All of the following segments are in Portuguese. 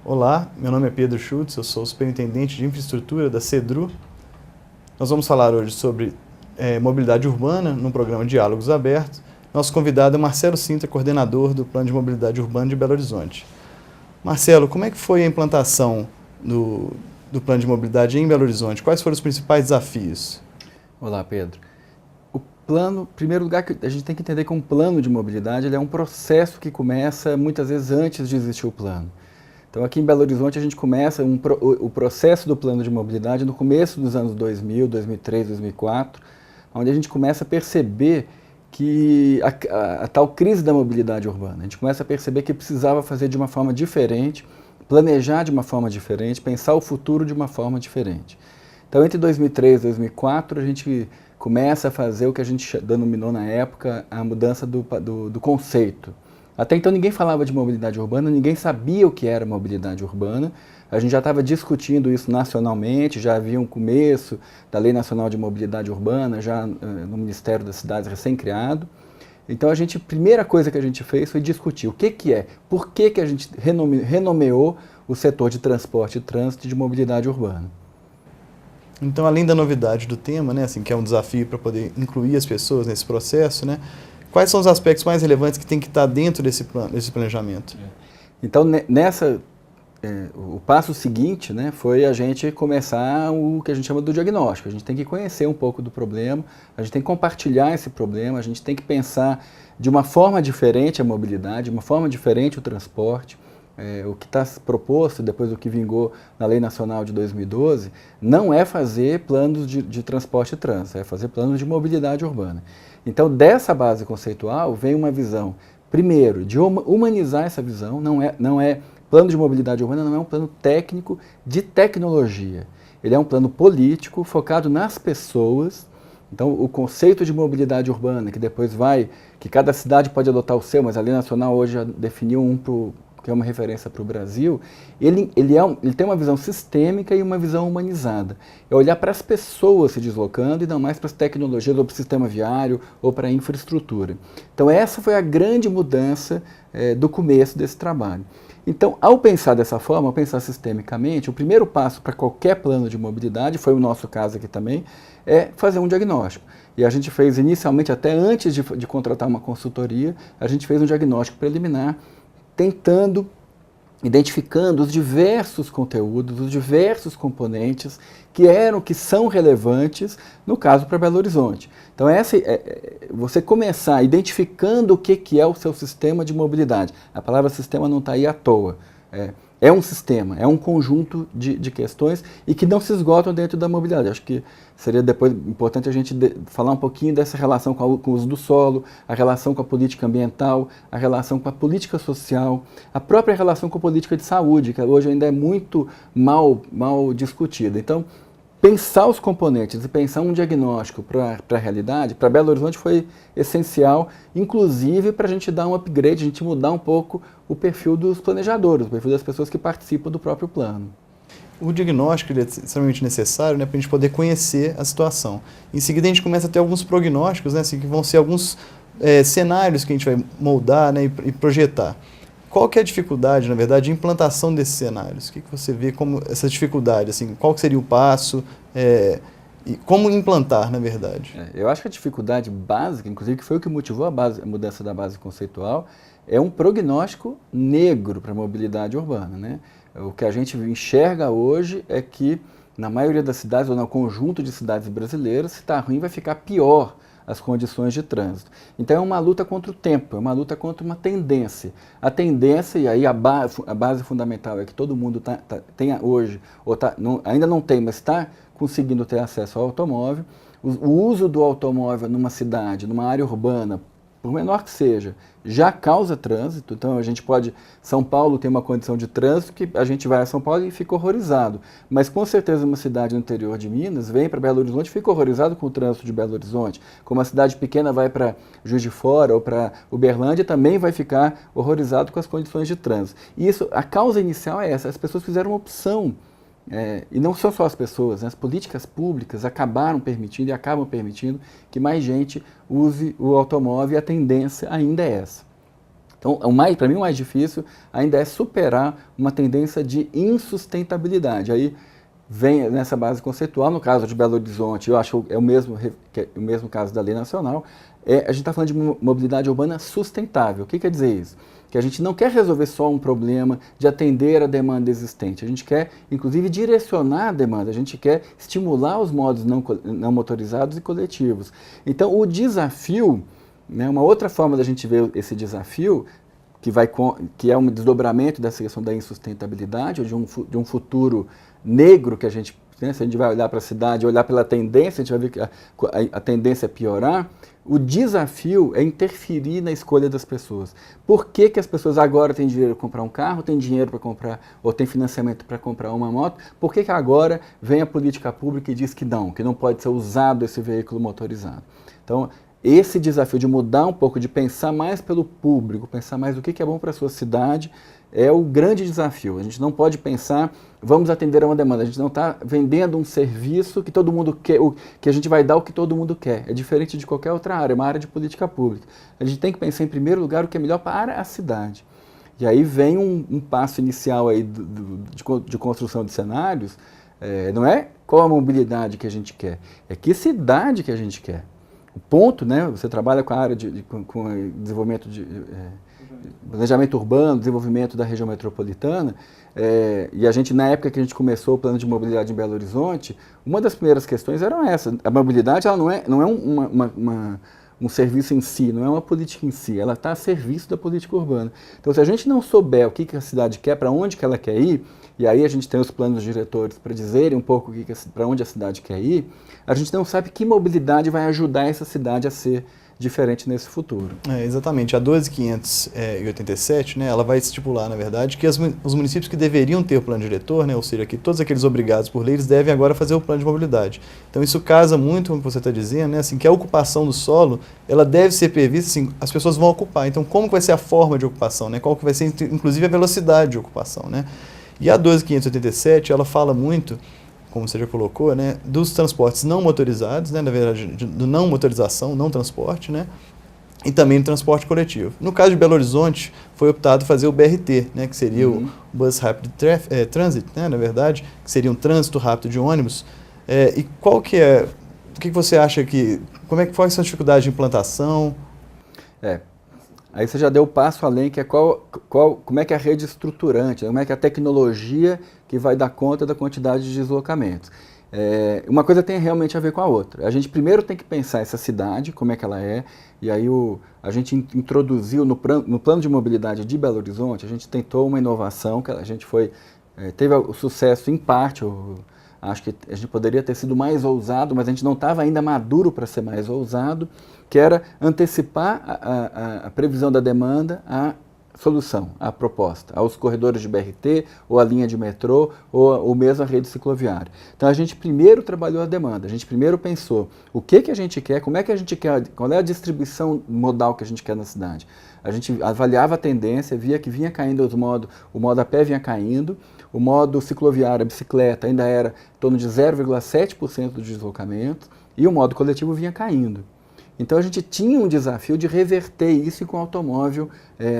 Olá, meu nome é Pedro Schutz, eu sou superintendente de infraestrutura da CEDRU. Nós vamos falar hoje sobre mobilidade urbana no programa Diálogos Abertos. Nosso convidado é Marcelo Sintra, coordenador do Plano de Mobilidade Urbana de Belo Horizonte. Marcelo, como é que foi a implantação do Plano de Mobilidade em Belo Horizonte? Quais foram os principais desafios? Olá, Pedro. O plano, em primeiro lugar, a gente tem que entender que um plano de mobilidade ele é um processo que começa muitas vezes antes de existir o plano. Então, aqui em Belo Horizonte, a gente começa o processo do plano de mobilidade no começo dos anos 2000, 2003, 2004, onde a gente começa a perceber que a tal crise da mobilidade urbana. A gente começa a perceber que precisava fazer de uma forma diferente, planejar de uma forma diferente, pensar o futuro de uma forma diferente. Então, entre 2003 e 2004, a gente começa a fazer o que a gente denominou na época a mudança do conceito. Até então ninguém falava de mobilidade urbana, ninguém sabia o que era mobilidade urbana. A gente já estava discutindo isso nacionalmente, já havia um começo da Lei Nacional de Mobilidade Urbana, já no Ministério das Cidades recém-criado. Então a primeira coisa que a gente fez foi discutir o que é, por que a gente renomeou o setor de transporte e trânsito de mobilidade urbana. Então, além da novidade do tema, né, assim, que é um desafio para poder incluir as pessoas nesse processo, né, quais são os aspectos mais relevantes que tem que estar dentro desse planejamento? Então, o passo seguinte, né, foi a gente começar o que a gente chama do diagnóstico. A gente tem que conhecer um pouco do problema, a gente tem que compartilhar esse problema, a gente tem que pensar de uma forma diferente a mobilidade, de uma forma diferente o transporte. O que está proposto, depois do que vingou na Lei Nacional de 2012, não é fazer planos de transporte e trânsito, é fazer planos de mobilidade urbana. Então, dessa base conceitual, vem uma visão, primeiro, de humanizar essa visão, plano de mobilidade urbana não é um plano técnico de tecnologia, ele é um plano político focado nas pessoas. Então, o conceito de mobilidade urbana, que cada cidade pode adotar o seu, mas a Lei Nacional hoje já definiu que é uma referência para o Brasil, ele tem uma visão sistêmica e uma visão humanizada. É olhar para as pessoas se deslocando e não mais para as tecnologias ou para o sistema viário ou para a infraestrutura. Então essa foi a grande mudança do começo desse trabalho. Então, ao pensar dessa forma, ao pensar sistemicamente, o primeiro passo para qualquer plano de mobilidade, foi o nosso caso aqui também, é fazer um diagnóstico. E a gente fez inicialmente, até antes de contratar uma consultoria, a gente fez um diagnóstico preliminar, identificando os diversos conteúdos, os diversos componentes que são relevantes, no caso, para Belo Horizonte. Então, você começar identificando o que é o seu sistema de mobilidade. A palavra sistema não está aí à toa. É um sistema, é um conjunto de questões e que não se esgotam dentro da mobilidade. Acho que seria depois importante a gente falar um pouquinho dessa relação com o uso do solo, a relação com a política ambiental, a relação com a política social, a própria relação com a política de saúde, que hoje ainda é muito mal discutida. Então, pensar os componentes e pensar um diagnóstico para a realidade, para Belo Horizonte foi essencial, inclusive para a gente dar um upgrade, a gente mudar um pouco o perfil dos planejadores, o perfil das pessoas que participam do próprio plano. O diagnóstico é extremamente necessário, né, para a gente poder conhecer a situação. Em seguida, a gente começa a ter alguns prognósticos, né, assim, que vão ser alguns cenários que a gente vai moldar, né, e projetar. Qual que é a dificuldade, na verdade, de implantação desses cenários? O que você vê como essa dificuldade? Assim, qual que seria o passo e como implantar, na verdade? Eu acho que a dificuldade básica, inclusive, que foi o que motivou a mudança da base conceitual, é um prognóstico negro para a mobilidade urbana, né? O que a gente enxerga hoje é que, na maioria das cidades, ou no conjunto de cidades brasileiras, se está ruim, vai ficar pior as condições de trânsito. Então é uma luta contra o tempo, é uma luta contra uma tendência. A tendência, e aí a base fundamental é que todo mundo tem hoje, ainda não tem, mas está conseguindo ter acesso ao automóvel. O uso do automóvel numa cidade, numa área urbana, por menor que seja, já causa trânsito. Então São Paulo tem uma condição de trânsito que a gente vai a São Paulo e fica horrorizado. Mas com certeza uma cidade no interior de Minas vem para Belo Horizonte e fica horrorizado com o trânsito de Belo Horizonte. Como uma cidade pequena vai para Juiz de Fora ou para Uberlândia, também vai ficar horrorizado com as condições de trânsito. E a causa inicial é essa, as pessoas fizeram uma opção. E não são só as pessoas, né? As políticas públicas acabaram permitindo e acabam permitindo que mais gente use o automóvel e a tendência ainda é essa. Então, para mim, o mais difícil ainda é superar uma tendência de insustentabilidade. Aí vem nessa base conceitual, no caso de Belo Horizonte, eu acho que é o mesmo caso da lei nacional, a gente está falando de mobilidade urbana sustentável. O que quer dizer isso? Que a gente não quer resolver só um problema de atender a demanda existente. A gente quer, inclusive, direcionar a demanda. A gente quer estimular os modos não motorizados e coletivos. Então, o desafio, né, uma outra forma da gente ver esse desafio, que é um desdobramento dessa questão da insustentabilidade, ou de um futuro negro que a gente, né, se a gente vai olhar para a cidade, olhar pela tendência, a gente vai ver que a tendência é piorar. O desafio é interferir na escolha das pessoas. Por que que as pessoas agora têm dinheiro para comprar um carro, têm dinheiro para comprar, ou têm financiamento para comprar uma moto? Por que que agora vem a política pública e diz que não pode ser usado esse veículo motorizado? Então, esse desafio de mudar um pouco, de pensar mais pelo público, pensar mais o que é bom para a sua cidade, é o grande desafio. A gente não pode pensar, vamos atender a uma demanda. A gente não está vendendo um serviço que todo mundo quer, que a gente vai dar o que todo mundo quer. É diferente de qualquer outra área, é uma área de política pública. A gente tem que pensar, em primeiro lugar, o que é melhor para a cidade. E aí vem um passo inicial aí de construção de cenários, não é qual a mobilidade que a gente quer, é que cidade que a gente quer. O ponto, né, você trabalha com a área com desenvolvimento de planejamento urbano, desenvolvimento da região metropolitana, e a gente, na época que a gente começou o plano de mobilidade em Belo Horizonte, uma das primeiras questões era essa. A mobilidade ela não é um serviço em si, não é uma política em si, ela está a serviço da política urbana. Então, se a gente não souber o que a cidade quer, para onde que ela quer ir, e aí a gente tem os planos diretores para dizerem um pouco para onde a cidade quer ir, a gente não sabe que mobilidade vai ajudar essa cidade a ser diferente nesse futuro. Exatamente. A 12.587, né, ela vai estipular, na verdade, que os municípios que deveriam ter o plano diretor, né, ou seja, que todos aqueles obrigados por lei, eles devem agora fazer o plano de mobilidade. Então isso casa muito com o que você está dizendo, né, assim, que a ocupação do solo, ela deve ser prevista, assim, as pessoas vão ocupar. Então como que vai ser a forma de ocupação, né, qual que vai ser, inclusive, a velocidade de ocupação, né? E a 12.587, ela fala muito, como você já colocou, né, dos transportes não motorizados, né, na verdade, do não motorização, não transporte, né, e também do transporte coletivo. No caso de Belo Horizonte, foi optado fazer o BRT, né, que seria o Bus Rapid Transit, né, na verdade, que seria um trânsito rápido de ônibus. E qual que é, o que você acha quais são as dificuldades de implantação? Aí você já deu o passo além, que é como é que é a rede estruturante, como é que é a tecnologia que vai dar conta da quantidade de deslocamentos. Uma coisa tem realmente a ver com a outra. A gente primeiro tem que pensar essa cidade, como é que ela é, e aí a gente introduziu no plano de mobilidade de Belo Horizonte, a gente tentou uma inovação, que a gente teve o sucesso em parte, acho que a gente poderia ter sido mais ousado, mas a gente não estava ainda maduro para ser mais ousado, que era antecipar a previsão da demanda à solução, à proposta, aos corredores de BRT, ou a linha de metrô, ou mesmo a rede cicloviária. Então a gente primeiro trabalhou a demanda, a gente primeiro pensou o que a gente quer, como é que a gente quer, qual é a distribuição modal que a gente quer na cidade. A gente avaliava a tendência, via que vinha caindo o modo a pé vinha caindo, o modo cicloviário, a bicicleta, ainda era em torno de 0,7% do deslocamento, e o modo coletivo vinha caindo. Então a gente tinha um desafio de reverter isso com o automóvel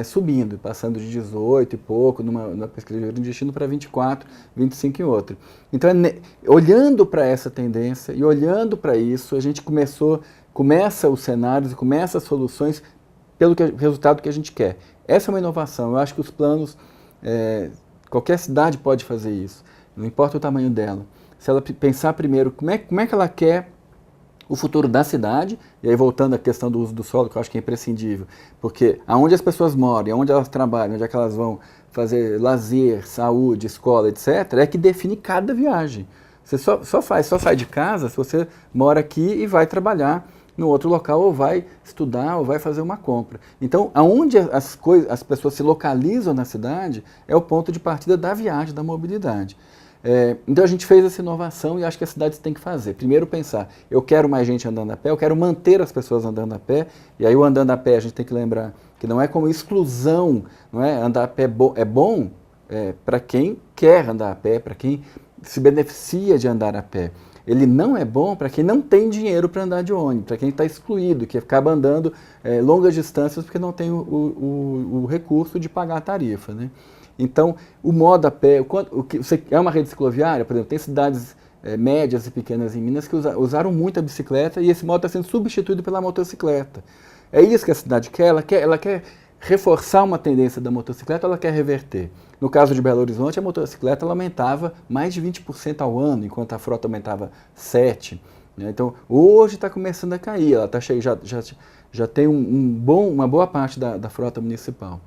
subindo, passando de 18 e pouco numa pesquisa de destino para 24, 25 em outra. Então, olhando para essa tendência e olhando para isso, a gente começa os cenários e começa as soluções pelo resultado que a gente quer. Essa é uma inovação. Eu acho que os planos, qualquer cidade pode fazer isso, não importa o tamanho dela. Se ela pensar primeiro como é que ela quer o futuro da cidade, e aí voltando à questão do uso do solo, que eu acho que é imprescindível, porque aonde as pessoas moram, aonde elas trabalham, onde é que elas vão fazer lazer, saúde, escola, etc., é que define cada viagem. Você só sai de casa se você mora aqui e vai trabalhar no outro local, ou vai estudar, ou vai fazer uma compra. Então, aonde as pessoas se localizam na cidade é o ponto de partida da viagem, da mobilidade. Então a gente fez essa inovação e acho que as cidades têm que fazer. Primeiro pensar, eu quero mais gente andando a pé, eu quero manter as pessoas andando a pé, e aí o andando a pé a gente tem que lembrar que não é como exclusão, não é? Andar a pé é bom para quem quer andar a pé, para quem se beneficia de andar a pé. ele não é bom para quem não tem dinheiro para andar de ônibus, para quem está excluído, que acaba andando longas distâncias porque não tem o recurso de pagar a tarifa, né? Então, o modo a pé, é uma rede cicloviária, por exemplo, tem cidades médias e pequenas em Minas que usaram muito a bicicleta e esse modo está sendo substituído pela motocicleta. É isso que a cidade quer, ela quer reforçar uma tendência da motocicleta, ela quer reverter. No caso de Belo Horizonte, a motocicleta ela aumentava mais de 20% ao ano, enquanto a frota aumentava 7%. Né? Então, hoje está começando a cair, ela tá já tem uma boa parte da frota municipal.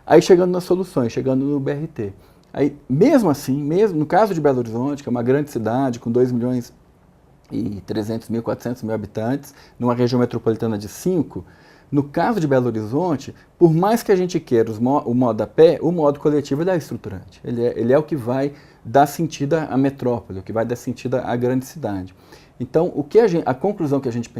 Aí chegando nas soluções, chegando no BRT. Aí, mesmo assim, no caso de Belo Horizonte, que é uma grande cidade com 2.300.000, 400.000 habitantes, numa região metropolitana de 5, no caso de Belo Horizonte, por mais que a gente queira o modo a pé, o modo coletivo ele é estruturante. Ele é o que vai dar sentido à metrópole, o que vai dar sentido à grande cidade. Então, a conclusão que a gente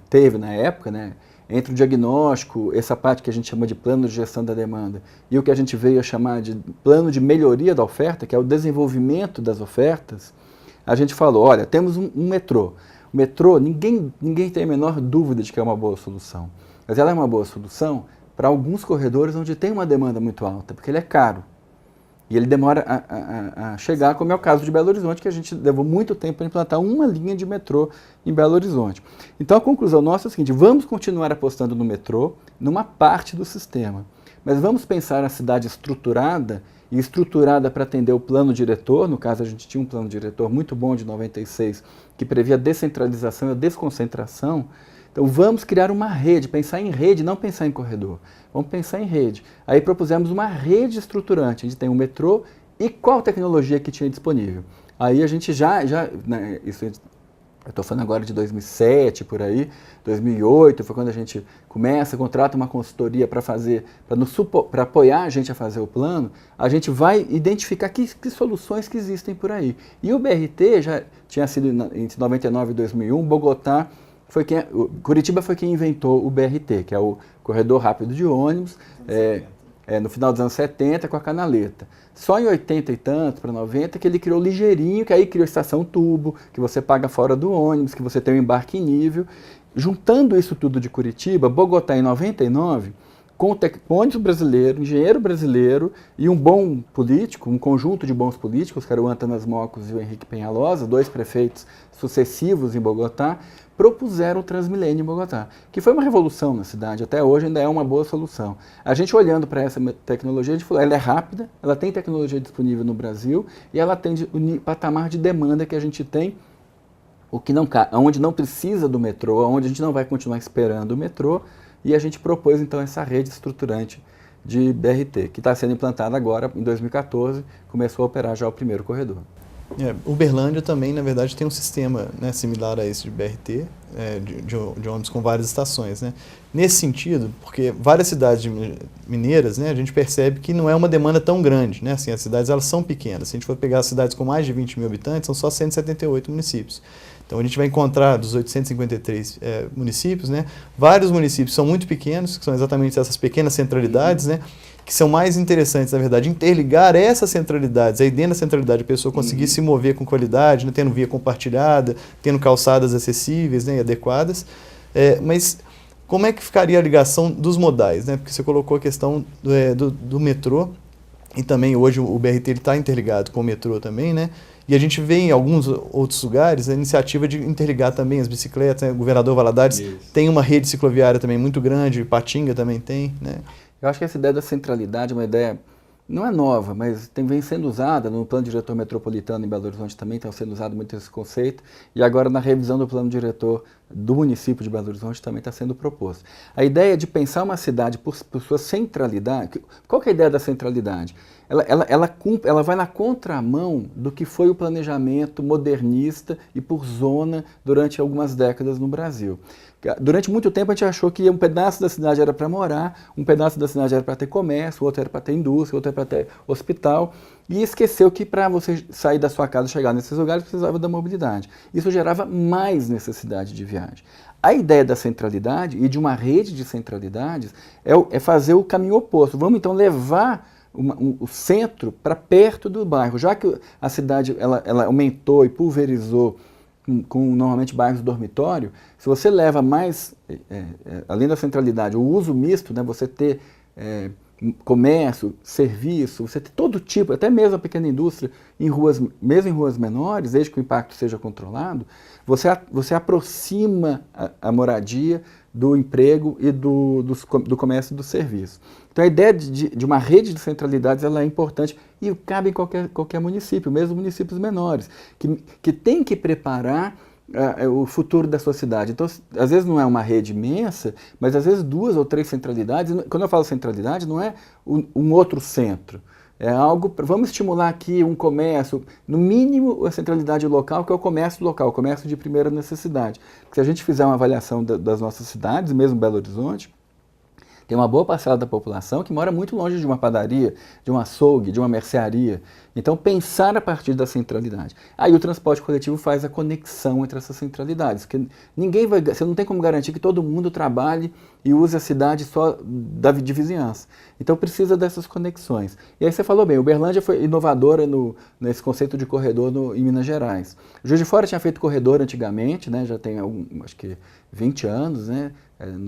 teve na época, né, entre o diagnóstico, essa parte que a gente chama de plano de gestão da demanda, e o que a gente veio a chamar de plano de melhoria da oferta, que é o desenvolvimento das ofertas, a gente falou, olha, temos um metrô. O metrô, ninguém tem a menor dúvida de que é uma boa solução. Mas ela é uma boa solução para alguns corredores onde tem uma demanda muito alta, porque ele é caro. E ele demora a chegar, como é o caso de Belo Horizonte, que a gente levou muito tempo para implantar uma linha de metrô em Belo Horizonte. Então a conclusão nossa é a seguinte, vamos continuar apostando no metrô, numa parte do sistema. Mas vamos pensar a cidade estruturada, e estruturada para atender o plano diretor, no caso a gente tinha um plano diretor muito bom de 96, que previa a descentralização e a desconcentração. Então vamos criar uma rede, pensar em rede, não pensar em corredor. Vamos pensar em rede. Aí propusemos uma rede estruturante, a gente tem um metrô e qual tecnologia que tinha disponível. Aí a gente né, eu estou falando agora de 2007, por aí, 2008, foi quando a gente contrata uma consultoria para apoiar a gente a fazer o plano, a gente vai identificar que soluções que existem por aí. E o BRT já tinha sido entre 99 e 2001, Curitiba foi quem inventou o BRT, que é o corredor rápido de ônibus, no final dos anos 70 com a canaleta. Só em 80 e tanto, para 90, que ele criou ligeirinho, que aí criou estação tubo, que você paga fora do ônibus, que você tem um embarque em nível. Juntando isso tudo de Curitiba, Bogotá em 99, com ônibus brasileiro, engenheiro brasileiro e um bom político, um conjunto de bons políticos, que era o Antanas Mocos e o Henrique Penhalosa, 2 prefeitos sucessivos em Bogotá, propuseram o Transmilênio em Bogotá, que foi uma revolução na cidade, até hoje ainda é uma boa solução. A gente olhando para essa tecnologia, a gente falou, ela é rápida, ela tem tecnologia disponível no Brasil e ela atende o patamar de demanda que a gente tem, onde não precisa do metrô, onde a gente não vai continuar esperando o metrô, e a gente propôs então essa rede estruturante de BRT, que está sendo implantada agora em 2014, começou a operar já o primeiro corredor. Uberlândia também, na verdade, tem um sistema, né, similar a esse de BRT, de ônibus com várias estações. Né? Nesse sentido, porque várias cidades mineiras, né, a gente percebe que não é uma demanda tão grande. Né? Assim, as cidades elas são pequenas. Se a gente for pegar as cidades com mais de 20 mil habitantes, são só 178 municípios. Então a gente vai encontrar dos 853 municípios, né, vários municípios são muito pequenos, que são exatamente essas pequenas centralidades, né, que são mais interessantes, na verdade, interligar essas centralidades, aí dentro da centralidade a pessoa conseguir se mover com qualidade, né, tendo via compartilhada, tendo calçadas acessíveis, né, e adequadas. Mas como é que ficaria a ligação dos modais? Né? Porque você colocou a questão do metrô, e também hoje o BRT está interligado com o metrô também, né? E a gente vê em alguns outros lugares a iniciativa de interligar também as bicicletas, né? O governador Valadares tem uma rede cicloviária também muito grande, Patinga também tem, né? Eu acho que essa ideia da centralidade é uma ideia, não é nova, mas vem sendo usada no plano diretor metropolitano em Belo Horizonte também, está sendo usado muito esse conceito, e agora na revisão do plano diretor do município de Belo Horizonte também está sendo proposto. A ideia de pensar uma cidade por sua centralidade, qual que é a ideia da centralidade? Ela vai na contramão do que foi o planejamento modernista e por zona durante algumas décadas no Brasil. Durante muito tempo a gente achou que um pedaço da cidade era para morar, um pedaço da cidade era para ter comércio, outro era para ter indústria, outro era para ter hospital, e esqueceu que para você sair da sua casa e chegar nesses lugares precisava da mobilidade. Isso gerava mais necessidade de viagem. A ideia da centralidade e de uma rede de centralidades é fazer o caminho oposto. Vamos então levar o centro para perto do bairro. Já que a cidade ela aumentou e pulverizou com normalmente bairros dormitório, se você leva mais, além da centralidade, o uso misto, né, você ter comércio, serviço, você ter todo tipo, até mesmo a pequena indústria, mesmo em ruas menores, desde que o impacto seja controlado, você aproxima a moradia do emprego e do comércio e do serviço. Então a ideia de uma rede de centralidades ela é importante e cabe em qualquer município, mesmo municípios menores, que tem que preparar o futuro da sua cidade. Então, às vezes não é uma rede imensa, mas às vezes 2 ou 3 centralidades. Quando eu falo centralidade, não é um outro centro. É algo, vamos estimular aqui um comércio, no mínimo a centralidade local, que é o comércio local, o comércio de primeira necessidade. Porque se a gente fizer uma avaliação das nossas cidades, mesmo Belo Horizonte, tem uma boa parcela da população que mora muito longe de uma padaria, de um açougue, de uma mercearia. Então, pensar a partir da centralidade. Aí o transporte coletivo faz a conexão entre essas centralidades. Porque você não tem como garantir que todo mundo trabalhe e use a cidade só de vizinhança. Então, precisa dessas conexões. E aí você falou bem, Uberlândia foi inovadora nesse conceito de corredor em Minas Gerais. Juiz de Fora tinha feito corredor antigamente, né, já tem acho que 20 anos, né?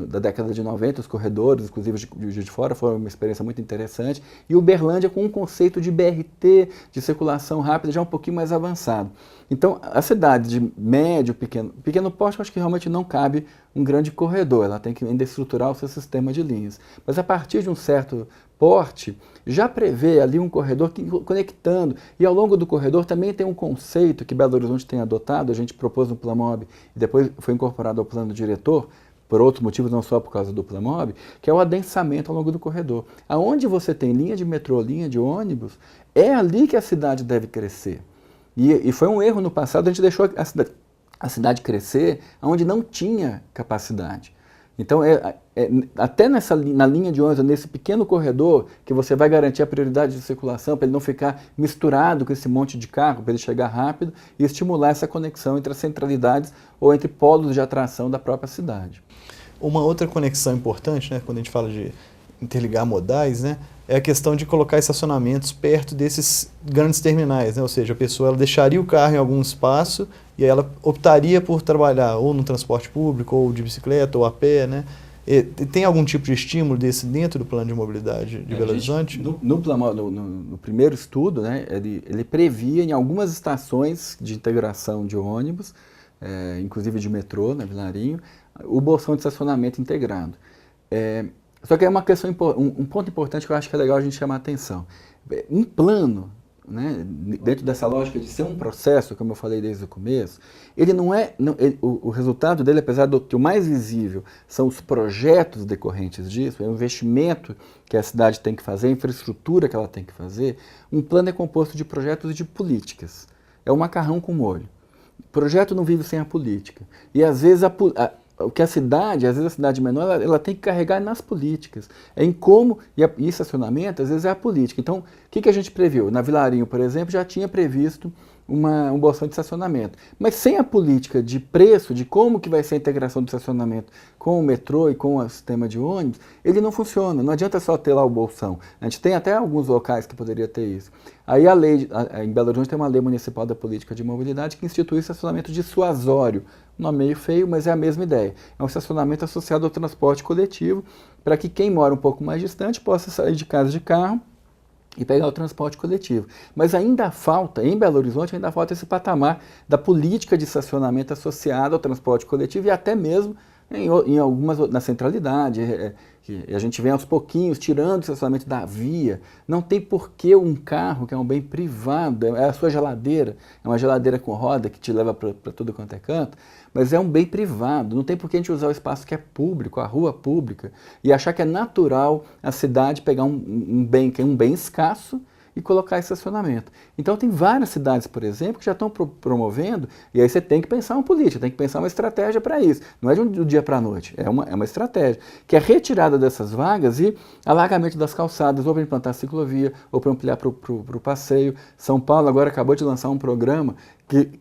Da década de 90, os corredores, inclusive de Juiz de Fora, foram uma experiência muito interessante. E Uberlândia com um conceito de BRT, de circulação rápida, já um pouquinho mais avançado. Então, a cidade de médio, pequeno porte, eu acho que realmente não cabe um grande corredor, ela tem que ainda estruturar o seu sistema de linhas. Mas a partir de um certo porte, já prevê ali um corredor conectando, e ao longo do corredor também tem um conceito que Belo Horizonte tem adotado, a gente propôs no Plamob e depois foi incorporado ao plano diretor, por outros motivos, não só por causa do Plamob, que é o adensamento ao longo do corredor. Aonde você tem linha de metrô, linha de ônibus, é ali que a cidade deve crescer. E foi um erro no passado, a gente deixou a cidade crescer onde não tinha capacidade. Então, até na linha de ônibus, nesse pequeno corredor, que você vai garantir a prioridade de circulação, para ele não ficar misturado com esse monte de carro, para ele chegar rápido e estimular essa conexão entre as centralidades ou entre polos de atração da própria cidade. Uma outra conexão importante, né, quando a gente fala de interligar modais, né, é a questão de colocar estacionamentos perto desses grandes terminais, né? Ou seja, a pessoa ela deixaria o carro em algum espaço e aí ela optaria por trabalhar ou no transporte público, ou de bicicleta, ou a pé, né? Tem algum tipo de estímulo desse dentro do plano de mobilidade de Belo Horizonte? No primeiro estudo, né, ele previa em algumas estações de integração de ônibus, inclusive de metrô, na Vilarinho, o bolsão de estacionamento integrado. Só que é uma questão, um ponto importante que eu acho que é legal a gente chamar a atenção. Um plano, né, dentro dessa lógica de ser um processo, como eu falei desde o começo, ele não é, o resultado dele, apesar do que o mais visível são os projetos decorrentes disso, é o investimento que a cidade tem que fazer, a infraestrutura que ela tem que fazer, um plano é composto de projetos e de políticas. É um macarrão com molho. O projeto não vive sem a política. E às vezes o que às vezes a cidade menor, ela tem que carregar nas políticas. É em como, e estacionamento, às vezes é a política. Então, o que a gente previu? Na Vilarinho, por exemplo, já tinha previsto um bolsão de estacionamento. Mas sem a política de preço, de como que vai ser a integração do estacionamento com o metrô e com o sistema de ônibus, ele não funciona. Não adianta só ter lá o bolsão. A gente tem até alguns locais que poderia ter isso. Aí em Belo Horizonte tem uma lei municipal da política de mobilidade que institui o estacionamento dissuasório. Um nome meio feio, mas é a mesma ideia. É um estacionamento associado ao transporte coletivo, para que quem mora um pouco mais distante possa sair de casa de carro e pegar o transporte coletivo. Mas ainda falta, em Belo Horizonte, ainda falta esse patamar da política de estacionamento associada ao transporte coletivo e até mesmo em algumas, na centralidade, a gente vem aos pouquinhos tirando o estacionamento da via. Não tem por que um carro, que é um bem privado, é a sua geladeira, é uma geladeira com roda que te leva para tudo quanto é canto, mas é um bem privado, não tem por que a gente usar o espaço que é público, a rua pública, e achar que é natural a cidade pegar um bem que é um bem escasso e colocar estacionamento. Então tem várias cidades, por exemplo, que já estão promovendo, e aí você tem que pensar uma política, tem que pensar uma estratégia para isso. Não é de um dia para a noite, é uma estratégia, que é retirada dessas vagas e alargamento das calçadas, ou para implantar ciclovia, ou para ampliar para o passeio. São Paulo agora acabou de lançar um programa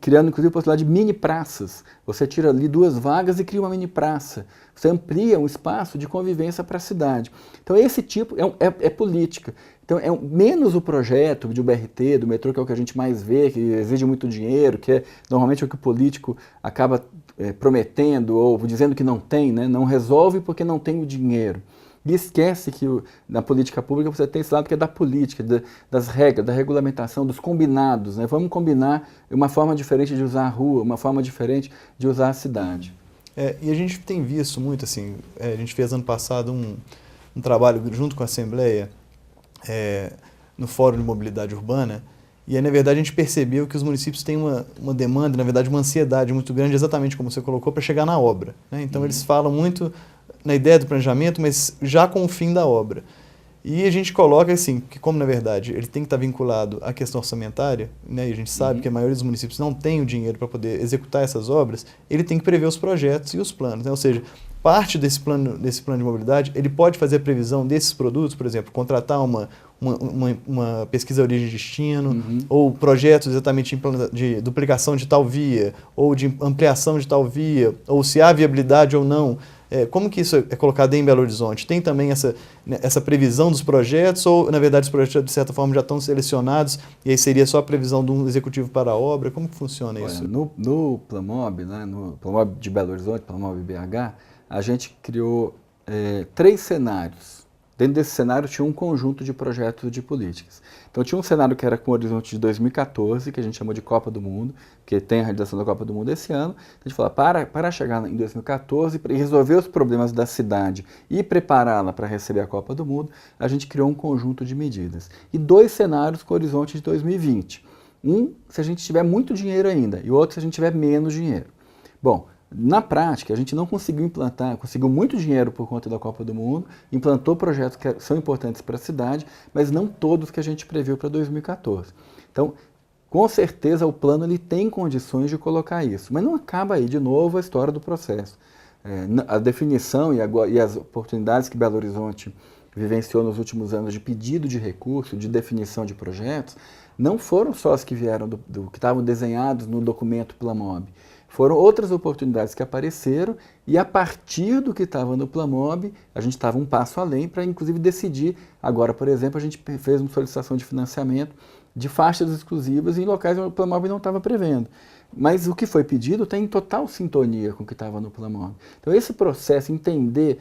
criando inclusive a possibilidade de mini praças. Você tira ali 2 vagas e cria uma mini praça. Você amplia um espaço de convivência para a cidade. Então esse tipo é política. Então menos o projeto de BRT, do metrô, que é o que a gente mais vê, que exige muito dinheiro, que é normalmente o que o político acaba prometendo ou dizendo que não tem, né? Não resolve porque não tem o dinheiro. E esquece que na política pública você tem esse lado que é da política, das regras, da regulamentação, dos combinados. Né? Vamos combinar uma forma diferente de usar a rua, uma forma diferente de usar a cidade. E a gente tem visto muito, assim, a gente fez ano passado um trabalho junto com a Assembleia no Fórum de Mobilidade Urbana, e aí, na verdade, a gente percebeu que os municípios têm uma demanda, na verdade, uma ansiedade muito grande, exatamente como você colocou, para chegar na obra. Né? Então, eles falam muito na ideia do planejamento, mas já com o fim da obra. E a gente coloca assim, que como na verdade ele tem que estar vinculado à questão orçamentária, né, e a gente sabe que a maioria dos municípios não tem o dinheiro para poder executar essas obras, ele tem que prever os projetos e os planos, né? Ou seja, parte desse plano de mobilidade, ele pode fazer a previsão desses produtos, por exemplo, contratar uma pesquisa origem e destino, ou projetos exatamente de duplicação de tal via, ou de ampliação de tal via, ou se há viabilidade ou não. Como que isso é colocado em Belo Horizonte? Tem também essa previsão dos projetos ou, na verdade, os projetos, de certa forma, já estão selecionados e aí seria só a previsão de um executivo para a obra? Como que funciona isso? No Plamob, né, no Plamob de Belo Horizonte, Plamob BH, a gente criou 3 cenários. Dentro desse cenário tinha um conjunto de projetos de políticas. Então tinha um cenário que era com o horizonte de 2014, que a gente chamou de Copa do Mundo, que tem a realização da Copa do Mundo esse ano. A gente falou, para chegar em 2014 e resolver os problemas da cidade e prepará-la para receber a Copa do Mundo, a gente criou um conjunto de medidas. E 2 cenários com o horizonte de 2020. Um, se a gente tiver muito dinheiro ainda, e o outro, se a gente tiver menos dinheiro. Bom, na prática, a gente não conseguiu implantar, conseguiu muito dinheiro por conta da Copa do Mundo, implantou projetos que são importantes para a cidade, mas não todos que a gente previu para 2014. Então, com certeza o plano ele tem condições de colocar isso, mas não acaba aí de novo a história do processo. A definição e as oportunidades que Belo Horizonte vivenciou nos últimos anos de pedido de recurso, de definição de projetos, não foram só as que vieram que estavam desenhados no documento Plamob. Foram outras oportunidades que apareceram e a partir do que estava no Plamob, a gente estava um passo além para inclusive decidir. Agora, por exemplo, a gente fez uma solicitação de financiamento de faixas exclusivas em locais onde o Plamob não estava prevendo. Mas o que foi pedido está em total sintonia com o que estava no Plamob. Então esse processo, entender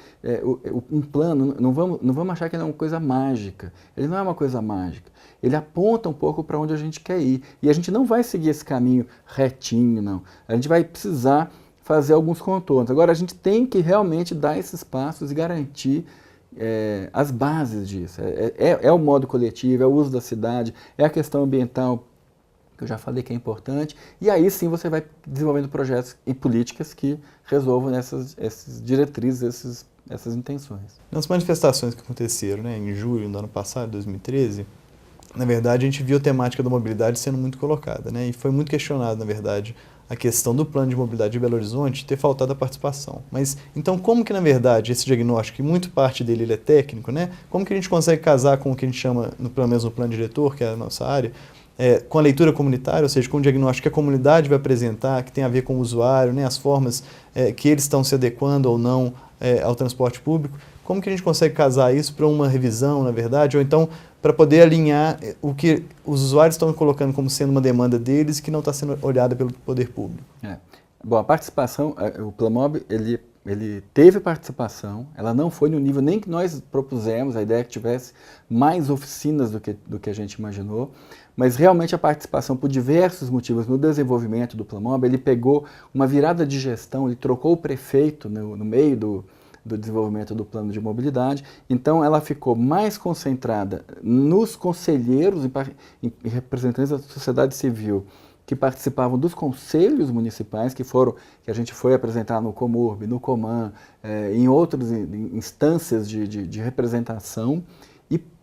um plano, não vamos achar que ele é uma coisa mágica. Ele não é uma coisa mágica. Ele aponta um pouco para onde a gente quer ir. E a gente não vai seguir esse caminho retinho, não. A gente vai precisar fazer alguns contornos. Agora, a gente tem que realmente dar esses passos e garantir as bases disso. É o modo coletivo, é o uso da cidade, é a questão ambiental, que eu já falei que é importante. E aí sim você vai desenvolvendo projetos e políticas que resolvam essas diretrizes, essas intenções. Nas manifestações que aconteceram, né, em julho do ano passado, 2013, na verdade, a gente viu a temática da mobilidade sendo muito colocada, né? E foi muito questionado, na verdade, a questão do plano de mobilidade de Belo Horizonte ter faltado a participação. Mas, então, como que, na verdade, esse diagnóstico, que muito parte dele ele é técnico, né? Como que a gente consegue casar com o que a gente chama, pelo menos no plano diretor, que é a nossa área, com a leitura comunitária, ou seja, com o diagnóstico que a comunidade vai apresentar, que tem a ver com o usuário, né? As formas que eles estão se adequando ou não ao transporte público. Como que a gente consegue casar isso para uma revisão, na verdade, ou então para poder alinhar o que os usuários estão colocando como sendo uma demanda deles e que não está sendo olhada pelo poder público? Bom, a participação, o Plamob, ele teve participação, ela não foi no nível nem que nós propusemos, a ideia é que tivesse mais oficinas do que a gente imaginou, mas realmente a participação, por diversos motivos, no desenvolvimento do Plamob, ele pegou uma virada de gestão, ele trocou o prefeito no meio do desenvolvimento do plano de mobilidade, então ela ficou mais concentrada nos conselheiros e representantes da sociedade civil que participavam dos conselhos municipais, que a gente foi apresentar no Comurb, no Coman, em outras instâncias de representação,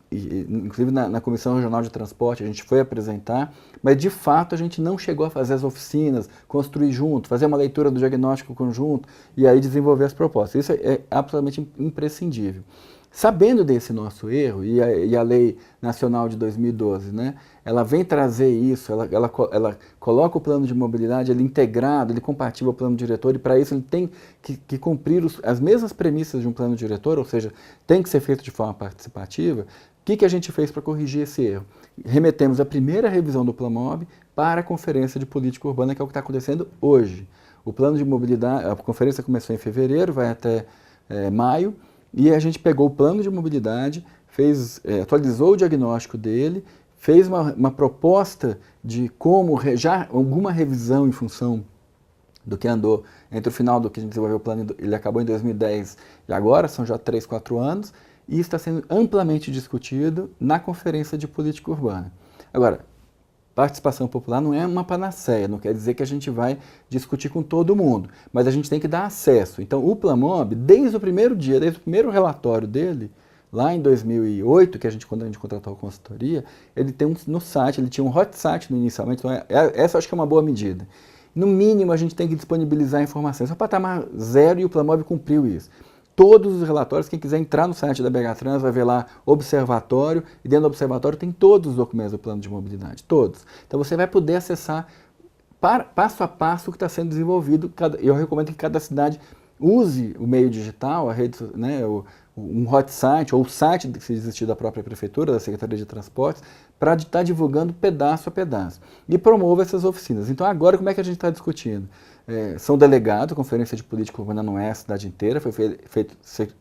inclusive na Comissão Regional de Transporte a gente foi apresentar, mas de fato a gente não chegou a fazer as oficinas, construir junto, fazer uma leitura do diagnóstico conjunto e aí desenvolver as propostas. Isso é absolutamente imprescindível. Sabendo desse nosso erro, e a Lei Nacional de 2012, né, ela vem trazer isso, ela coloca o plano de mobilidade, ele integrado, ele compatível ao plano diretor, e para isso ele tem que cumprir as mesmas premissas de um plano diretor, ou seja, tem que ser feito de forma participativa. O que a gente fez para corrigir esse erro? Remetemos a primeira revisão do Plamob para a Conferência de Política Urbana, que é o que está acontecendo hoje. O plano de mobilidade, a conferência começou em fevereiro, vai até maio, e a gente pegou o plano de mobilidade, atualizou o diagnóstico dele, fez uma proposta de como, já alguma revisão em função do que andou entre o final do que a gente desenvolveu o plano, ele acabou em 2010 e agora, são já 3, 4 anos, e está sendo amplamente discutido na Conferência de Política Urbana. Agora, participação popular não é uma panaceia, não quer dizer que a gente vai discutir com todo mundo, mas a gente tem que dar acesso. Então, o Plamob, desde o primeiro dia, desde o primeiro relatório dele, lá em 2008, quando a gente contratou a consultoria, ele tem no site, ele tinha um hot site no inicialmente, então essa eu acho que é uma boa medida. No mínimo, a gente tem que disponibilizar informações. É o patamar zero e o Plamob cumpriu isso. Todos os relatórios, quem quiser entrar no site da BH Trans vai ver lá observatório, e dentro do observatório tem todos os documentos do plano de mobilidade, todos. Então você vai poder acessar passo a passo o que está sendo desenvolvido. Eu recomendo que cada cidade use o meio digital, a rede, né, um hot site ou o site que existir da própria prefeitura, da Secretaria de Transportes, para estar divulgando pedaço a pedaço. E promova essas oficinas. Então agora como é que a gente está discutindo? São delegados, a Conferência de Política Urbana não é a cidade inteira, foi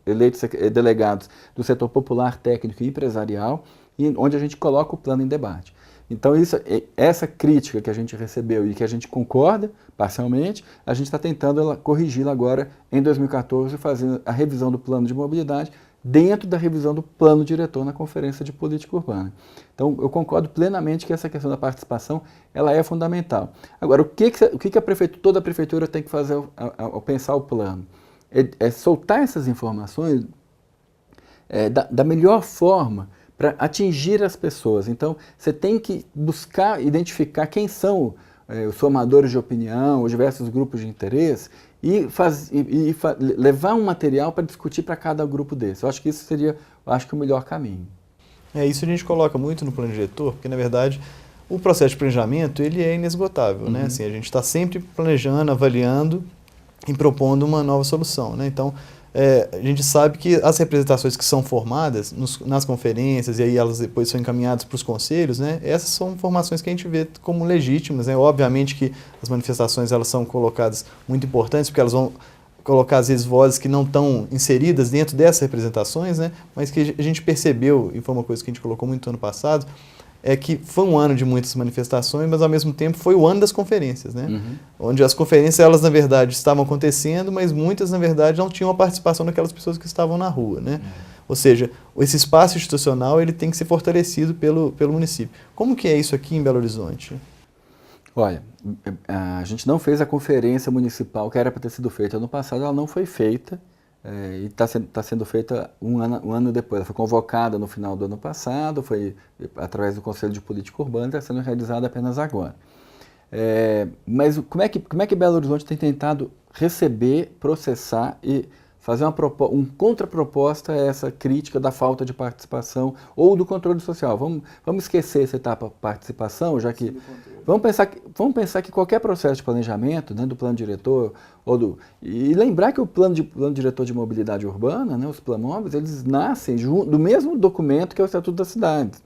eleitos delegados do setor popular, técnico e empresarial, onde a gente coloca o plano em debate. Então essa crítica que a gente recebeu e que a gente concorda parcialmente, a gente está tentando corrigi-la agora em 2014, fazendo a revisão do plano de mobilidade dentro da revisão do plano diretor na Conferência de Política Urbana. Então, eu concordo plenamente que essa questão da participação ela é fundamental. Agora, o que toda a prefeitura tem que fazer ao pensar o plano? É soltar essas informações da melhor forma para atingir as pessoas. Então, você tem que buscar identificar quem são os formadores de opinião, os diversos grupos de interesse, e levar um material para discutir para cada grupo desse. Eu acho que isso seria, o melhor caminho. Isso a gente coloca muito no plano diretor, porque, na verdade, o processo de planejamento ele é inesgotável. Né? Assim, a gente está sempre planejando, avaliando e propondo uma nova solução. Né? Então, a gente sabe que as representações que são formadas nas conferências, e aí elas depois são encaminhadas para os conselhos, né? Essas são informações que a gente vê como legítimas. Né? Obviamente que as manifestações elas são colocadas muito importantes, porque elas vão colocar, às vezes, vozes que não estão inseridas dentro dessas representações, né? Mas que a gente percebeu, e foi uma coisa que a gente colocou muito no ano passado, é que foi um ano de muitas manifestações, mas ao mesmo tempo foi o ano das conferências, né? Onde as conferências, elas na verdade estavam acontecendo, mas muitas na verdade não tinham a participação daquelas pessoas que estavam na rua, né? Ou seja, esse espaço institucional ele tem que ser fortalecido pelo município. Como que é isso aqui em Belo Horizonte? Olha, a gente não fez a conferência municipal que era para ter sido feita ano passado, ela não foi feita. E está sendo feita um ano depois. Ela foi convocada no final do ano passado, foi através do Conselho de Política Urbana, está sendo realizada apenas agora. Mas como é que Belo Horizonte tem tentado receber, processar e fazer uma contraproposta a essa crítica da falta de participação ou do controle social? Vamos esquecer essa etapa participação, já que vamos pensar que qualquer processo de planejamento, né, do plano diretor e lembrar que o plano diretor de mobilidade urbana, né, os Plamobs, eles nascem do mesmo documento que é o Estatuto das Cidades.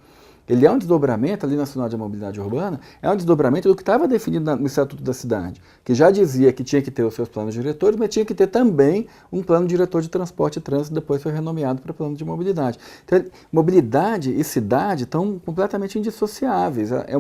Ele é um desdobramento, ali Nacional de Mobilidade Urbana, é um desdobramento do que estava definido no Estatuto da Cidade, que já dizia que tinha que ter os seus planos diretores, mas tinha que ter também um plano diretor de transporte e trânsito, depois foi renomeado para plano de mobilidade. Então, mobilidade e cidade estão completamente indissociáveis. É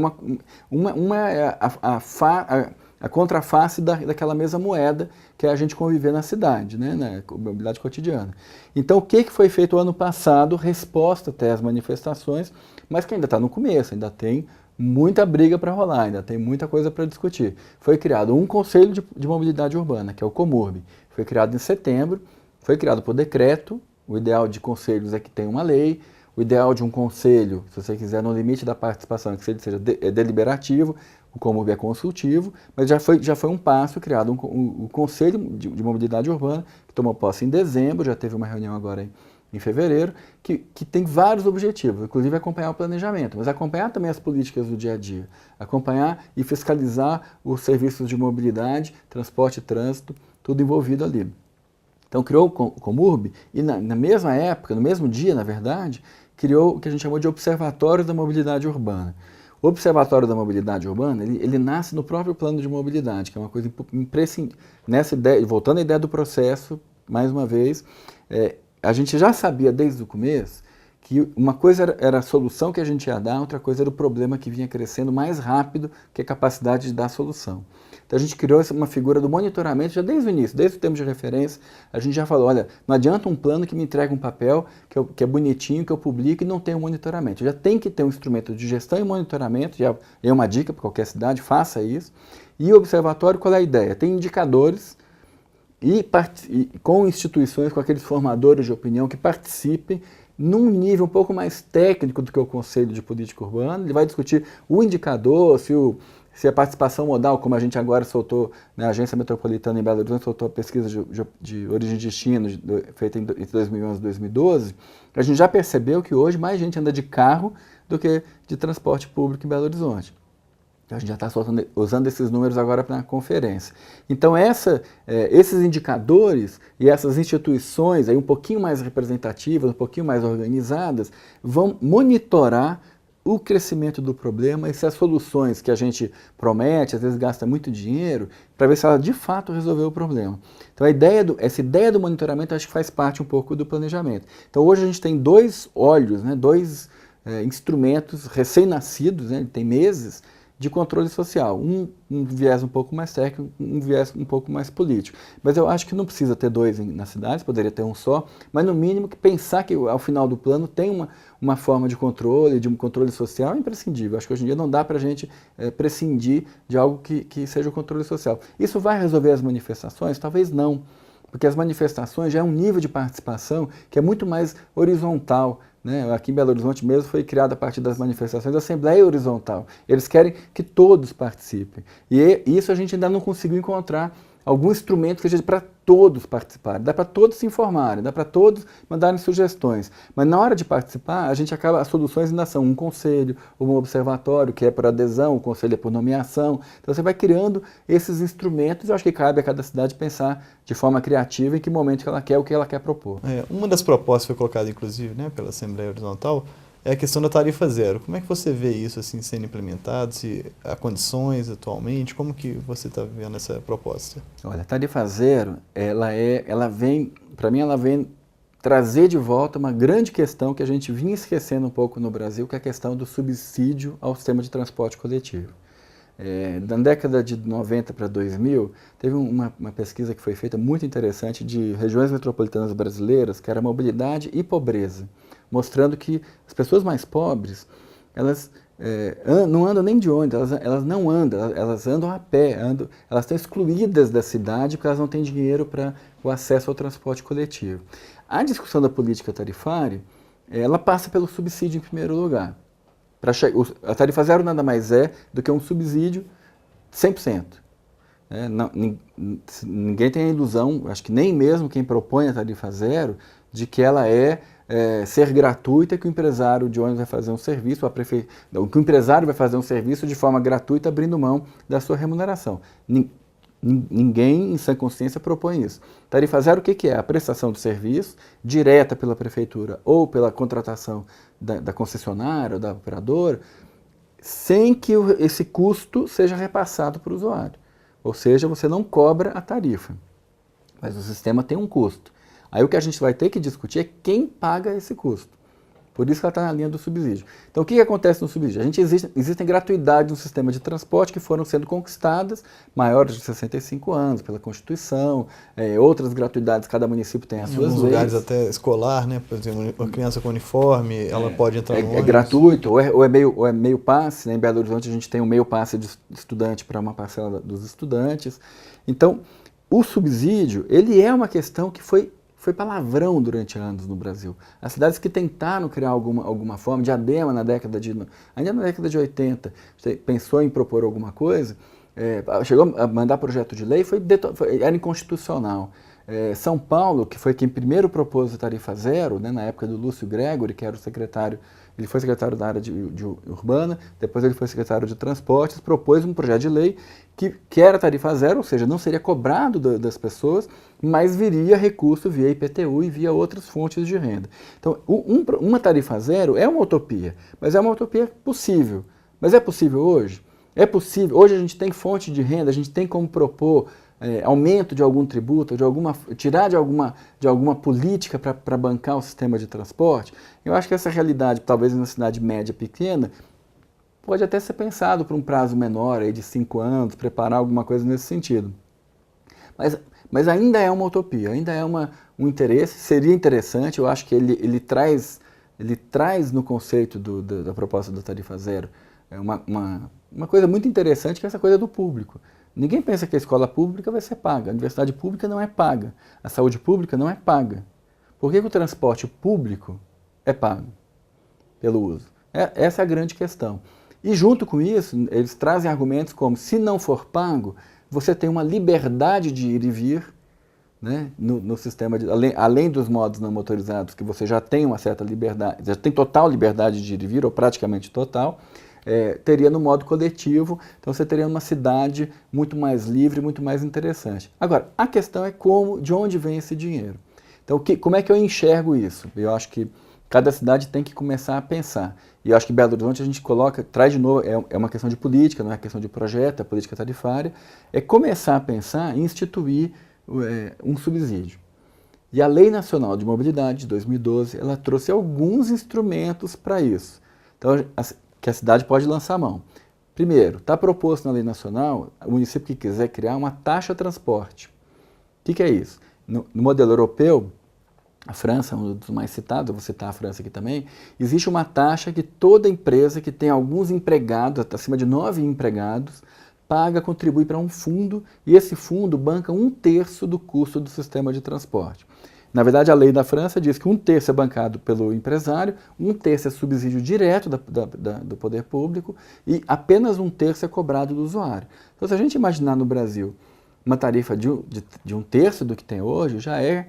a contraface daquela mesma moeda que é a gente conviver na cidade, né, na mobilidade cotidiana. Então, o que foi feito o ano passado, resposta até às manifestações, mas que ainda está no começo, ainda tem muita briga para rolar, ainda tem muita coisa para discutir. Foi criado um Conselho de Mobilidade Urbana, que é o Comurb. Foi criado em setembro, foi criado por decreto. O ideal de conselhos é que tenha uma lei. O ideal de um conselho, se você quiser, no limite da participação, é que ele seja deliberativo. O Comurb é consultivo, mas já foi um passo criado o Conselho de Mobilidade Urbana, que tomou posse em dezembro, já teve uma reunião agora em fevereiro, que tem vários objetivos, inclusive acompanhar o planejamento, mas acompanhar também as políticas do dia a dia, acompanhar e fiscalizar os serviços de mobilidade, transporte e trânsito, tudo envolvido ali. Então criou o Comurb e na mesma época, no mesmo dia, na verdade, criou o que a gente chamou de Observatório da Mobilidade Urbana. O Observatório da Mobilidade Urbana, ele nasce no próprio plano de mobilidade, que é uma coisa imprescindível. Nessa ideia, voltando à ideia do processo, mais uma vez, a gente já sabia desde o começo que uma coisa era a solução que a gente ia dar, outra coisa era o problema que vinha crescendo mais rápido que a capacidade de dar a solução. Então a gente criou uma figura do monitoramento já desde o início, desde o tempo de referência, a gente já falou, olha, não adianta um plano que me entrega um papel que é bonitinho, que eu publico e não tem um monitoramento. Já tem que ter um instrumento de gestão e monitoramento, já é uma dica para qualquer cidade, faça isso. E o observatório, qual é a ideia? Tem indicadores e com instituições, com aqueles formadores de opinião que participem num nível um pouco mais técnico do que o Conselho de Política Urbana. Ele vai discutir o indicador, se a participação modal, como a gente agora soltou, né, a Agência Metropolitana em Belo Horizonte soltou a pesquisa de origem e destino feita entre 2011 e 2012, a gente já percebeu que hoje mais gente anda de carro do que de transporte público em Belo Horizonte. A gente já está usando esses números agora para a conferência. Então, esses indicadores e essas instituições aí um pouquinho mais representativas, um pouquinho mais organizadas, vão monitorar o crescimento do problema e se as soluções que a gente promete, às vezes gasta muito dinheiro, para ver se ela de fato resolveu o problema. Então, essa ideia do monitoramento acho que faz parte um pouco do planejamento. Então, hoje a gente tem dois olhos, né, dois instrumentos recém-nascidos, né, tem meses, de controle social, um viés um pouco mais técnico, um viés um pouco mais político. Mas eu acho que não precisa ter dois nas cidades, poderia ter um só, mas no mínimo que pensar que ao final do plano tem uma forma de um controle social é imprescindível. Acho que hoje em dia não dá para a gente prescindir de algo que seja o controle social. Isso vai resolver as manifestações? Talvez não, porque as manifestações já é um nível de participação que é muito mais horizontal. Né? Aqui em Belo Horizonte mesmo foi criada a partir das manifestações a Assembleia Horizontal. Eles querem que todos participem. E isso a gente ainda não conseguiu encontrar algum instrumento que seja para todos participarem. Dá para todos se informarem, dá para todos mandarem sugestões. Mas na hora de participar, as soluções ainda são um conselho, um observatório, que é por adesão, o conselho é por nomeação. Então você vai criando esses instrumentos e eu acho que cabe a cada cidade pensar de forma criativa em que momento que ela quer, o que ela quer propor. Uma das propostas que foi colocada, inclusive, né, pela Assembleia Horizontal, é a questão da tarifa zero. Como é que você vê isso assim, sendo implementado? Se há condições atualmente? Como que você está vendo essa proposta? Olha, a tarifa zero, ela vem trazer de volta uma grande questão que a gente vinha esquecendo um pouco no Brasil, que é a questão do subsídio ao sistema de transporte coletivo. Na década de 90 para 2000, teve uma pesquisa que foi feita muito interessante de regiões metropolitanas brasileiras, que era mobilidade e pobreza, mostrando que as pessoas mais pobres, elas não andam nem de ônibus, elas não andam, elas andam a pé, elas estão excluídas da cidade porque elas não têm dinheiro para o acesso ao transporte coletivo. A discussão da política tarifária, ela passa pelo subsídio em primeiro lugar. A tarifa zero nada mais é do que um subsídio 100%. Ninguém tem a ilusão, acho que nem mesmo quem propõe a tarifa zero, de que ela ser gratuita, que o empresário de ônibus vai fazer um serviço, que o empresário vai fazer um serviço de forma gratuita, abrindo mão da sua remuneração. Ninguém, em sã consciência, propõe isso. Tarifa zero, o que é? A prestação do serviço, direta pela prefeitura ou pela contratação da concessionária ou da operadora, sem que esse custo seja repassado para o usuário. Ou seja, você não cobra a tarifa, mas o sistema tem um custo. Aí o que a gente vai ter que discutir é quem paga esse custo. Por isso que ela está na linha do subsídio. Então o que acontece no subsídio? Existem gratuidades no sistema de transporte que foram sendo conquistadas, maiores de 65 anos, pela Constituição, outras gratuidades, cada município tem as suas leis. Em alguns lugares até escolar, né? Por exemplo, uma criança com uniforme, ela pode entrar no ônibus. É gratuito, ou é meio passe, né? Em Belo Horizonte a gente tem um meio passe de estudante para uma parcela dos estudantes. Então, o subsídio, ele é uma questão que foi palavrão durante anos no Brasil. As cidades que tentaram criar alguma forma, Diadema ainda na década de 80, pensou em propor alguma coisa, chegou a mandar projeto de lei, era inconstitucional. São Paulo, que foi quem primeiro propôs a tarifa zero, né, na época do Lúcio Gregory, que era o secretário, ele foi secretário da área de urbana, depois ele foi secretário de transportes, propôs um projeto de lei que era tarifa zero, ou seja, não seria cobrado das pessoas, mas viria recurso via IPTU e via outras fontes de renda. Então, uma tarifa zero é uma utopia, mas é uma utopia possível. Mas é possível hoje? É possível. Hoje a gente tem fonte de renda, a gente tem como propor aumento de algum tributo, tirar de alguma política para bancar o sistema de transporte. Eu acho que essa realidade, talvez em uma cidade média pequena, pode até ser pensado por um prazo menor, aí de 5 anos, preparar alguma coisa nesse sentido. Mas ainda é uma utopia, ainda é um interesse, seria interessante, eu acho que ele traz no conceito da proposta da tarifa zero uma coisa muito interessante, que é essa coisa do público. Ninguém pensa que a escola pública vai ser paga, a universidade pública não é paga, a saúde pública não é paga. Por que o transporte público é pago pelo uso? Essa é a grande questão. E junto com isso, eles trazem argumentos como, se não for pago, você tem uma liberdade de ir e vir, né, no sistema, além dos modos não motorizados, que você já tem uma certa liberdade, já tem total liberdade de ir e vir, ou praticamente total, teria no modo coletivo, então você teria uma cidade muito mais livre, muito mais interessante. Agora, a questão é de onde vem esse dinheiro. Então, como é que eu enxergo isso? Eu acho que cada cidade tem que começar a pensar. E eu acho que Belo Horizonte a gente traz de novo, é uma questão de política, não é questão de projeto, é política tarifária, é começar a pensar em instituir um subsídio. E a Lei Nacional de Mobilidade, de 2012, ela trouxe alguns instrumentos para isso. Então, que a cidade pode lançar mão. Primeiro, está proposto na lei nacional, o município que quiser criar uma taxa de transporte. O que é isso? No modelo europeu, a França é um dos mais citados, eu vou citar a França aqui também, existe uma taxa que toda empresa que tem alguns empregados, acima de 9 empregados, contribui para um fundo, e esse fundo banca 1/3 do custo do sistema de transporte. Na verdade, a lei da França diz que 1/3 é bancado pelo empresário, 1/3 é subsídio direto do poder público e apenas 1/3 é cobrado do usuário. Então, se a gente imaginar no Brasil uma tarifa de 1/3 do que tem hoje, já é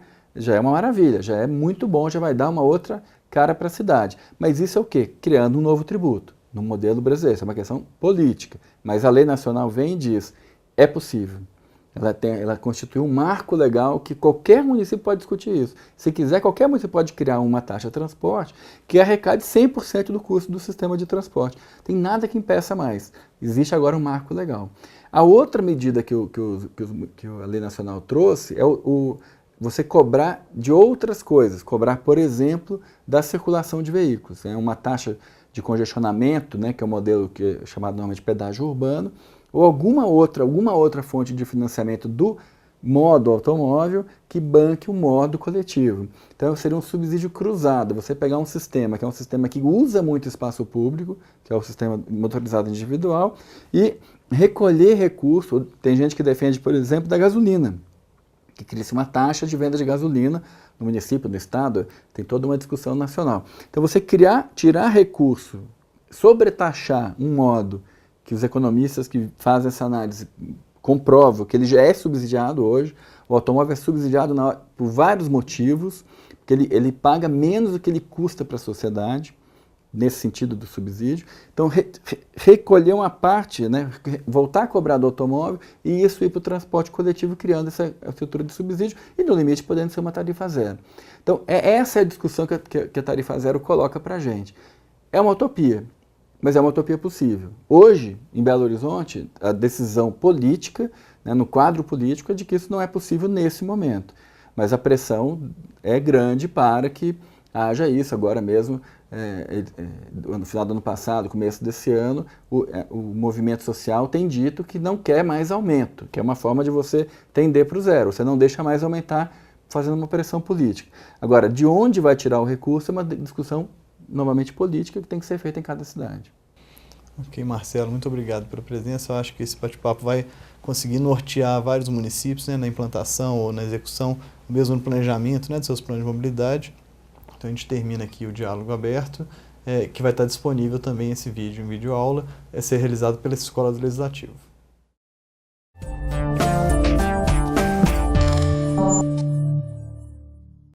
uma maravilha, já é muito bom, já vai dar uma outra cara para a cidade. Mas isso é o quê? Criando um novo tributo, no modelo brasileiro. Isso é uma questão política. Mas a lei nacional vem e diz, é possível. Ela constitui um marco legal que qualquer município pode discutir isso. Se quiser, qualquer município pode criar uma taxa de transporte que arrecade 100% do custo do sistema de transporte. Tem nada que impeça mais. Existe agora um marco legal. A outra medida que a lei nacional trouxe é você cobrar de outras coisas. Cobrar, por exemplo, da circulação de veículos. É uma taxa de congestionamento, né, que é o modelo que é chamado normalmente de pedágio urbano, ou alguma outra fonte de financiamento do modo automóvel que banque o modo coletivo. Então seria um subsídio cruzado, você pegar um sistema que é um sistema que usa muito espaço público, que é o sistema motorizado individual, e recolher recurso. Tem gente que defende, por exemplo, da gasolina, que cria-se uma taxa de venda de gasolina no município, no estado, tem toda uma discussão nacional. Então você tirar recurso, sobretaxar um modo que os economistas que fazem essa análise comprovam que ele já é subsidiado hoje. O automóvel é subsidiado por vários motivos, porque ele paga menos do que ele custa para a sociedade, nesse sentido do subsídio. Então, recolher uma parte, né, voltar a cobrar do automóvel e isso ir para o transporte coletivo, criando essa estrutura de subsídio e, no limite, podendo ser uma tarifa zero. Então, essa é a discussão que a tarifa zero coloca para a gente. É uma utopia. Mas é uma utopia possível. Hoje, em Belo Horizonte, a decisão política, né, no quadro político, é de que isso não é possível nesse momento. Mas a pressão é grande para que haja isso. Agora mesmo, no final do ano passado, começo desse ano, o movimento social tem dito que não quer mais aumento, que é uma forma de você tender para o zero. Você não deixa mais aumentar fazendo uma pressão política. Agora, de onde vai tirar o recurso é uma discussão novamente política que tem que ser feita em cada cidade. Ok, Marcelo, muito obrigado pela presença. Eu acho que esse bate-papo vai conseguir nortear vários municípios, né, na implantação ou na execução, ou mesmo no planejamento, né, de seus planos de mobilidade. Então a gente termina aqui o diálogo aberto, que vai estar disponível também esse vídeo em videoaula, ser realizado pela Escola do Legislativo.